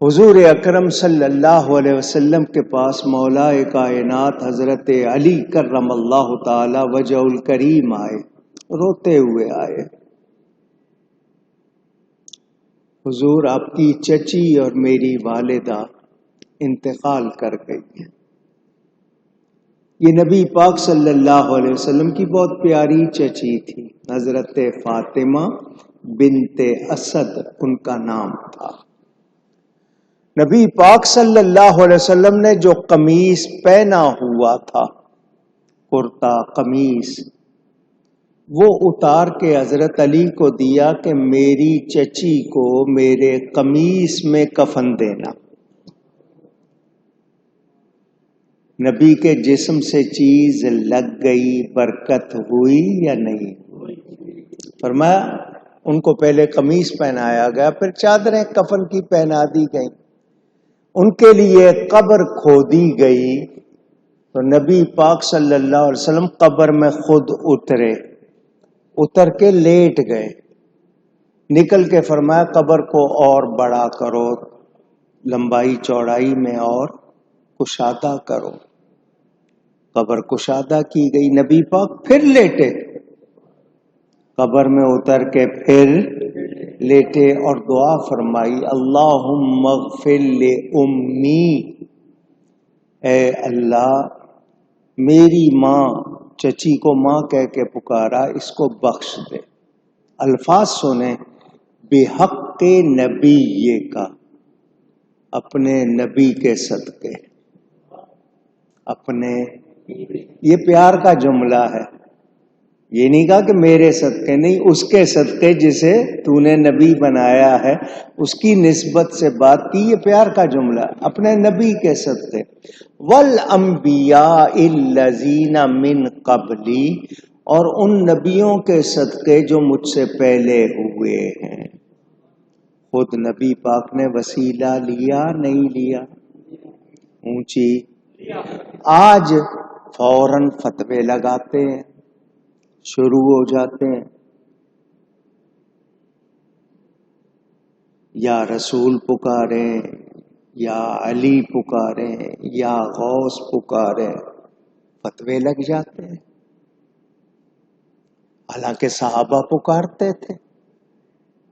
حضور اکرم صلی اللہ علیہ وسلم کے پاس مولا کائنات حضرت علی کرم اللہ تعالی وجہ الکریم آئے، روتے ہوئے آئے۔ حضور آپ کی چچی اور میری والدہ انتقال کر گئی ہیں۔ یہ نبی پاک صلی اللہ علیہ وسلم کی بہت پیاری چچی تھی، حضرت فاطمہ بنت اسد ان کا نام تھا۔ نبی پاک صلی اللہ علیہ وسلم نے جو قمیص پہنا ہوا تھا، کرتا قمیص، وہ اتار کے حضرت علی کو دیا کہ میری چچی کو میرے قمیص میں کفن دینا۔ نبی کے جسم سے چیز لگ گئی، برکت ہوئی یا نہیں؟ فرمایا ان کو پہلے قمیص پہنایا گیا، پھر چادریں کفن کی پہنا دی گئیں، ان کے لیے قبر کھودی گئی، تو نبی پاک صلی اللہ علیہ وسلم قبر میں خود اتر کے لیٹ گئے، نکل کے فرمایا قبر کو اور بڑا کرو، لمبائی چوڑائی میں اور کشادہ کرو۔ قبر کشادہ کی گئی، نبی پاک پھر لیٹے، قبر میں اتر کے پھر لیٹے اور دعا فرمائی، اللہم اغفر لأمی، اے اللہ میری ماں، چچی کو ماں کہہ کے پکارا، اس کو بخش دے۔ الفاظ سنیں، بحق نبی کا، اپنے نبی کے صدقے، اپنے، یہ پیار کا جملہ ہے، یہ نہیں کہا کہ میرے صدقے، نہیں، اس کے صدقے جسے تو نے نبی بنایا ہے اس کی نسبت سے بات کی، یہ پیار کا جملہ ہے، اپنے نبی کے صدقے۔ والانبیاء الذین من قبلی، اور ان نبیوں کے صدقے جو مجھ سے پہلے ہوئے ہیں۔ خود نبی پاک نے وسیلہ لیا نہیں لیا؟ اونچی، آج فوراً فتوے لگاتے ہیں، شروع ہو جاتے ہیں، یا رسول پکاریں، یا علی پکاریں، یا غوث پکاریں، فتوے لگ جاتے ہیں۔ حالانکہ صحابہ پکارتے تھے،